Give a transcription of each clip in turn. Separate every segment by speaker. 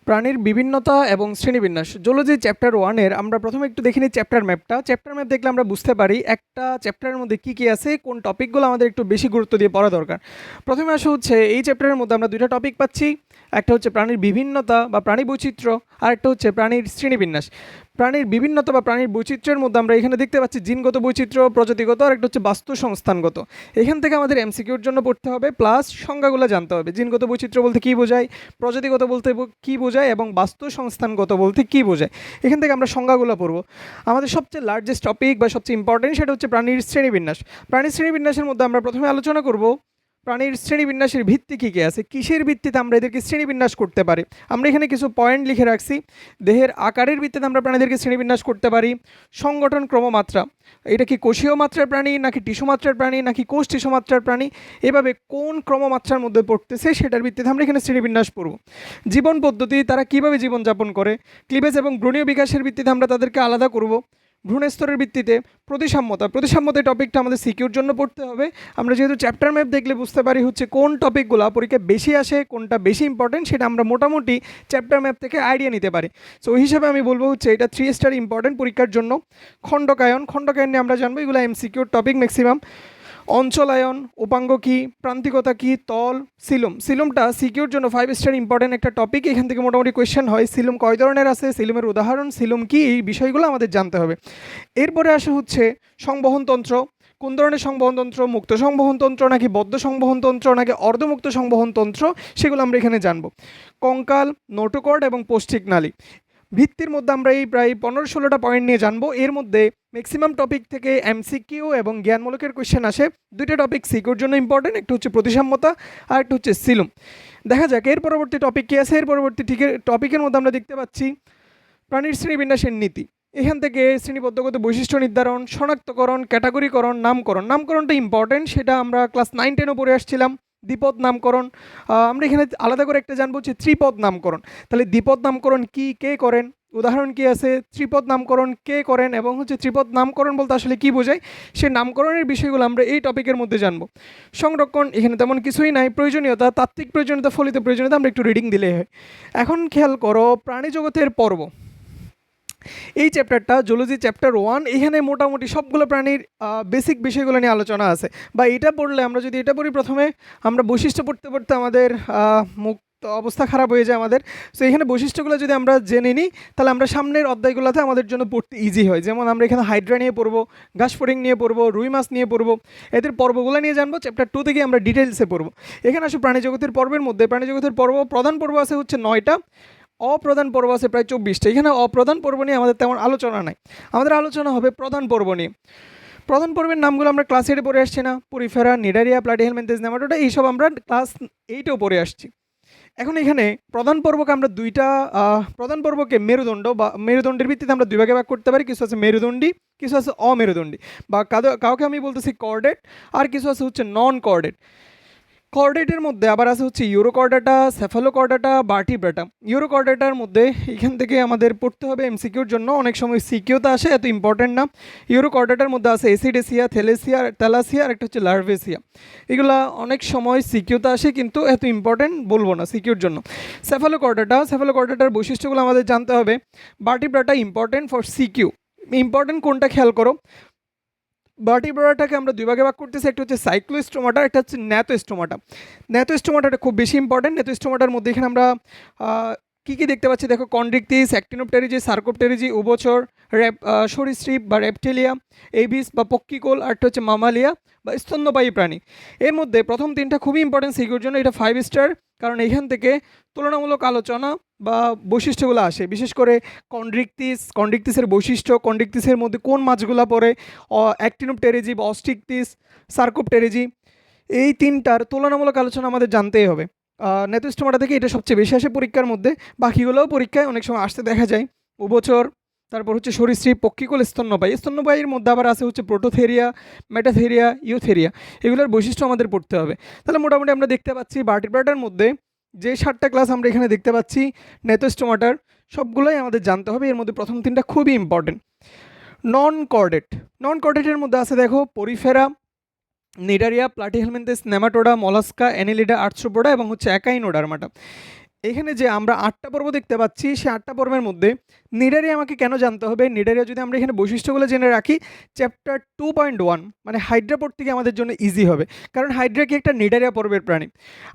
Speaker 1: প্রাণীর বিভিন্নতা এবং শ্রেণীবিন্যাস জুলজি চ্যাপ্টার 1 এর আমরা প্রথমে একটু দেখে নিই চ্যাপ্টার ম্যাপটা। চ্যাপ্টার ম্যাপ দেখলে আমরা বুঝতে পারি একটা চ্যাপ্টারের মধ্যে কী কী আছে, কোন টপিকগুলো আমাদের একটু বেশি গুরুত্ব দিয়ে পড়া দরকার। প্রথমে আসা হচ্ছে এই চ্যাপ্টারের মধ্যে আমরা দুইটা টপিক পাচ্ছি, একটা হচ্ছে প্রাণীর বিভিন্নতা বা প্রাণী বৈচিত্র্য, আর একটা হচ্ছে প্রাণীর শ্রেণীবিন্যাস। প্রাণীর বিভিন্নতা বা প্রাণীর বৈচিত্র্যের মধ্যে আমরা এখানে দেখতে পাচ্ছি জিনগত বৈচিত্র্য, প্রজাতিগত, আর একটা হচ্ছে বাস্তু সংস্থানগত। এখান থেকে আমাদের এমসিকিউর জন্য পড়তে হবে, প্লাস সংজ্ঞাগুলো জানতে হবে। জিনগত বৈচিত্র্য বলতে কী বোঝায়, প্রজাতিগত বলতে কী বোঝায় এবং বাস্তু সংস্থানগত বলতে কী বোঝায়। এখান থেকে আমরা সংজ্ঞাগুলো পড়ব। আমাদের সবচেয়ে লার্জেস্ট টপিক বা সবচেয়ে ইম্পর্টেন্ট সেটা হচ্ছে প্রাণীর শ্রেণীবিন্যাস। প্রাণীর শ্রেণীবিন্যাসের মধ্যে আমরা প্রথমে আলোচনা করব প্রাণীর শ্রেণীবিন্যাসের ভিত্তি কী কী আছে, কিসের ভিত্তিতে আমরা এদেরকে শ্রেণীবিন্যাস করতে পারি। আমরা এখানে কিছু পয়েন্ট লিখে রাখছি। দেহের আকারের ভিত্তিতে আমরা প্রাণীদেরকে শ্রেণীবিন্যাস করতে পারি। সংগঠন ক্রমমাত্রা, এটা কি কোষীয় মাত্রার প্রাণী নাকি টিস্যু মাত্রার প্রাণী নাকি কোষ টিস্যু মাত্রার প্রাণী, এভাবে কোন ক্রমমাত্রার মধ্যে পড়তেছে সেটার ভিত্তিতে আমরা এখানে শ্রেণীবিন্যাস পড়ব। জীবন পদ্ধতি, তারা কীভাবে জীবনযাপন করে। ক্লিভেজ এবং ভ্রূণীয় বিকাশের ভিত্তিতে আমরা তাদেরকে আলাদা করব। ভ্রূণস্তরের ভিত্তিতে প্রতিসাম্যতা টপিকটা আমাদের সিকিউর জন্য পড়তে হবে। আমরা যেহেতু চ্যাপ্টার ম্যাপ দেখলে বুঝতে পারি হচ্ছে কোন টপিকগুলো পরীক্ষায় বেশি আসে, কোনটা বেশি ইম্পর্টেন্ট, সেটা আমরা মোটামুটি চ্যাপ্টার ম্যাপ থেকে আইডিয়া নিতে পারি। সো ওই হিসাবে আমি বলবো হচ্ছে এটা 3 স্টার ইম্পর্টেন্ট পরীক্ষার জন্য। খণ্ডকায়ন নিয়ে আমরা জানবো, এগুলো এমসিকিউর টপিক ম্যাক্সিমাম। অঞ্চলায়ন, উপাঙ্গ কী, প্রান্তিকতা কী, তল, সিলুমটা সিকিউর জন্য 5 স্টার ইম্পর্টেন্ট একটা টপিক। এখান থেকে মোটামুটি কোয়েশ্চেন হয়। সিলুম কয় ধরনের আছে, সিলুমের উদাহরণ, সিলুম কী, এই বিষয়গুলো আমাদের জানতে হবে। এরপরে আসা হচ্ছে সংবহনতন্ত্র। কোন ধরনের সংবহনতন্ত্র, মুক্ত সংবহনতন্ত্র নাকি বদ্ধ সংবহনতন্ত্র নাকি অর্ধমুক্ত সংবহনতন্ত্র, সেগুলো আমরা এখানে জানবো। কঙ্কাল, নোটোকর্ড এবং পৌষ্টিক নালী। ভিত্তির মধ্যে আমরা এই প্রায় 15-16টা পয়েন্ট নিয়ে জানবো। এর মধ্যে ম্যাক্সিমাম টপিক থেকে এমসিকিউ এবং জ্ঞানমূলকের কোয়েশ্চেন আসে। দুইটা টপিক সিকিউর জন্য ইম্পর্টেন্ট, একটা হচ্ছে প্রতিসাম্যতা আর একটা হচ্ছে সিলুম। দেখা যাক এর পরবর্তী টপিক কী আছে। এর পরবর্তী টপিকের মধ্যে আমরা দেখতে পাচ্ছি প্রাণীর শ্রেণীবিন্যাসের নীতি। এখান থেকে শ্রেণীবদ্ধগত বৈশিষ্ট্য নির্ধারণ, শনাক্তকরণ, ক্যাটাগরিকরণ, নামকরণটা ইম্পর্টেন্ট, সেটা আমরা ক্লাস 9-10 পড়ে আসছিলাম। দ্বিপদ নামকরণ, আমরা এখানে আলাদা করে একটা জানবো হচ্ছে ত্রিপদ নামকরণ। তাহলে দ্বিপদ নামকরণ কি, কে করেন, উদাহরণ কি আছে, ত্রিপদ নামকরণ কে করেন, এবং হচ্ছে ত্রিপদ নামকরণ বলতে আসলে কি বোঝায়, সে নামকরণের বিষয়গুলো আমরা এই টপিকের মধ্যে জানবো। সংরক্ষণ, এখানে তেমন কিছুই নাই। প্রয়োজনীয়তা, তাত্ত্বিক প্রয়োজনীয়তা, ফলিত প্রয়োজনীয়তা আমরা একটু রিডিং দিলে হয়। এখন খেয়াল করো প্রাণী জগতের পর্ব, এই চ্যাপ্টারটা জুলজি চ্যাপ্টার 1। এখানে মোটামুটি সবগুলো প্রাণীর বেসিক বিষয়গুলো নিয়ে আলোচনা আছে। বা এটা পড়লে আমরা যদি এটা পড়ি প্রথমে, আমরা বৈশিষ্ট্য পড়তে পড়তে আমাদের মুখ অবস্থা খারাপ হয়ে যায় আমাদের। সো এখানে বৈশিষ্ট্যগুলো যদি আমরা জেনে নিই, তাহলে আমরা সামনের অধ্যায়গুলোতে আমাদের জন্য পড়তে ইজি হয়। যেমন আমরা এখানে হাইড্রা নিয়ে পড়বো, ঘাসফড়িং নিয়ে পড়বো, রুই মাছ নিয়ে পড়বো, এদের পর্বগুলো নিয়ে জানবো। চ্যাপ্টার 2 থেকে আমরা ডিটেলসে পড়বো। এখানে আসলে প্রাণী জগতের পর্বের মধ্যে প্রাণীজগতের প্রধান পর্ব আছে হচ্ছে 9টা, অপ্রধান পর্ব আছে প্রায় 24টা। এখানে অপ্রধান পর্ব নিয়ে আমাদের তেমন আলোচনা নাই, আমাদের আলোচনা হবে প্রধান পর্ব নিয়ে। প্রধান পর্বের নামগুলো আমরা ক্লাস 8-এ পড়ে আসছি না, পরিফেরা, নিডারিয়া, প্লাটিহেলমিনথেস, নেমাটোডা, এইসব আমরা ক্লাস 8-এও পড়ে আসছি। এখন এখানে প্রধান পর্বকে আমরা প্রধান পর্বকে মেরুদণ্ডের ভিত্তিতে আমরা দুই ভাগে ভাগ করতে পারি। কিছু আছে মেরুদণ্ডী, কিছু আছে অমেরুদণ্ডী, বা কাউকে আমি বলতেছি কর্ডেট, আর কিছু আছে হচ্ছে নন কর্ডেট। কর্ডেটের মধ্যে আবার আছে হচ্ছে ইউরোকর্ডাটা, সেফালোকর্ডাটা, ভার্টিব্রাটা। ইউরোকর্ডাটার মধ্যে এখান থেকে আমাদের পড়তে হবে এমসিকিউর জন্য, অনেক সময় সিকিউতে আসে, এত ইম্পর্টেন্ট না। ইউরোকর্ডাটার মধ্যে আছে এসিডেসিয়া, থ্যালাসিয়া আর একটা হচ্ছে লার্ভেসিয়া। এগুলা অনেক সময় সিকিউতে আসে, কিন্তু এত ইম্পর্টেন্ট বলবো না সিকিউর জন্য। সেফালোকর্ডাটার বৈশিষ্ট্যগুলো আমাদের জানতে হবে। Vertebrata important for CQ. Important কোনটা খেয়াল করো, ভার্টিব্রাটাকে আমরা দুই ভাগে ভাগ করতেছি, একটা হচ্ছে সাইক্লোস্টোমাটা, একটা হচ্ছে ন্যাথোস্টোমাটাটা খুব বেশি ইম্পর্টেন্ট। ন্যাথোস্টোমাটার মধ্যে এখানে আমরা কী কী দেখতে পাচ্ছি দেখো, কন্ড্রিকটিস, অ্যাক্টিনোপটেরিজি, সার্কোপটেরিজি, উভচর, সরীসৃপ বা রেপটেলিয়া, এবিস বা পক্ষিকোল, আরটা হচ্ছে মামালিয়া বা স্তন্যপায়ী প্রাণী। এর মধ্যে প্রথম 3টা খুবই ইম্পর্টেন্ট সিকিউর জন্য, এটা 5 স্টার, কারণ এখান থেকে তুলনামূলক আলোচনা বা বৈশিষ্ট্যগুলো আসে। বিশেষ করে কন্ড্রিকটিসের বৈশিষ্ট্য, কন্ড্রিকটিসের মধ্যে কোন মাছগুলো পড়ে, অ্যাক্টিনোপটেরিজি বা অস্টিকটিস, সার্কোপটেরিজি, এই 3টার তুলনামূলক আলোচনা আমাদের জানতেই হবে। নেতোস্টোমাটা থেকে এটা সবচেয়ে বেশি আসে পরীক্ষার মধ্যে, বাকিগুলোও পরীক্ষায় অনেক সময় আসতে দেখা যায়। উভচর, তারপর হচ্ছে সরীসৃপ, পক্ষিকোল, স্তন্যপায়ীর মধ্যে আবার আছে হচ্ছে প্রোটোথেরিয়া, মেটাথেরিয়া, ইউথেরিয়া। এগুলোর বৈশিষ্ট্য আমাদের পড়তে হবে। তাহলে মোটামুটি আমরা দেখতে পাচ্ছি ভার্টিব্রাটার মধ্যে যে 7টা ক্লাস আমরা এখানে দেখতে পাচ্ছি নেতোস্টোমাটার, সবগুলোই আমাদের জানতে হবে। এর মধ্যে প্রথম 3টা খুবই ইম্পর্টেন্ট। নন কর্ডেটের মধ্যে আছে দেখো Porifera, Cnidaria, Platyhelminthes, nematoda, mollusca, Annelida, arthropoda এবং হচ্ছে একাইনোডার্মাটা। এখানে যে আমরা 8টা পর্ব দেখতে পাচ্ছি, সেই 8টা পর্বের মধ্যে নিডারিয়া আমাকে কেন জানতে হবে? নিডারিয়া যদি আমরা এখানে বৈশিষ্ট্যগুলো জেনে রাখি, চ্যাপ্টার 2.1 মানে হাইড্রা পড়তে গিয়ে আমাদের জন্য ইজি হবে, কারণ হাইড্রা কি একটা নিডারিয়া পর্বের প্রাণী।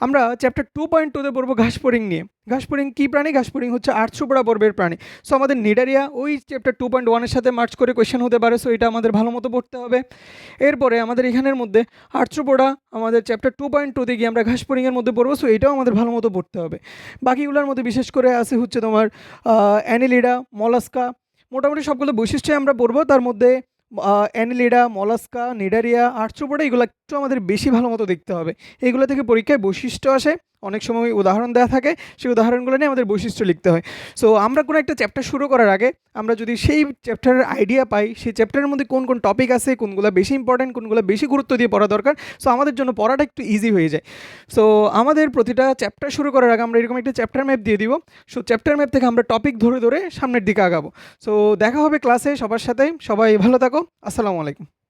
Speaker 1: আমরা চ্যাপ্টার 2.2 তে পড়বো ঘাসফড়িং নিয়ে। ঘাসফড়িং কী প্রাণী? ঘাসফড়িং হচ্ছে আটশোপড়া পর্বের প্রাণী। সো আমাদের নিডারিয়া ওই চ্যাপ্টার 2.1 এর সাথে মার্চ করে কোয়েশ্চেন হতে পারে, সো এটা আমাদের ভালো মতো পড়তে হবে। এরপরে আমাদের এখানের মধ্যে আটশোপড়া আমাদের চ্যাপ্টার 2.2 গিয়ে আমরা ঘাসফড়িংয়ের মধ্যে পড়বো, সো এটাও আমাদের ভালো মতো পড়তে হবে। বাকিগুলোর মধ্যে বিশেষ করে আছে হচ্ছে তোমার অ্যানিলিডা, মলাস্কা, মোটামুটি সবগুলো বৈশিষ্ট্যই আমরা পড়বো। তার মধ্যে অ্যানিলিডা, মলাস্কা, নিডারিয়া, আর্থ্রোপোডা এগুলো একটু আমাদের বেশি ভালো মতো দেখতে হবে। এইগুলো থেকে পরীক্ষায় বৈশিষ্ট্য আসে, অনেক সময় উদাহরণ দেওয়া থাকে, সেই উদাহরণগুলো নিয়ে আমাদের বৈশিষ্ট্য লিখতে হয়। সো আমরা কোনো একটা চ্যাপ্টার শুরু করার আগে আমরা যদি সেই চ্যাপ্টারের আইডিয়া পাই, সেই চ্যাপ্টারের মধ্যে কোন কোন টপিক আছে, কোনগুলো বেশি ইম্পর্ট্যান্ট, কোনগুলো বেশি গুরুত্ব দিয়ে পড়া দরকার, সো আমাদের জন্য পড়াটা একটু ইজি হয়ে যায়। সো আমাদের প্রতিটা চ্যাপ্টার শুরু করার আগে আমরা এরকম একটা চ্যাপ্টার ম্যাপ দিয়ে দিব। সো চ্যাপ্টার ম্যাপ থেকে আমরা টপিক ধরে ধরে সামনের দিকে আগাবো। সো দেখা হবে ক্লাসে সবার সাথে। সবাই ভালো থাকো। আসসালামু আলাইকুম।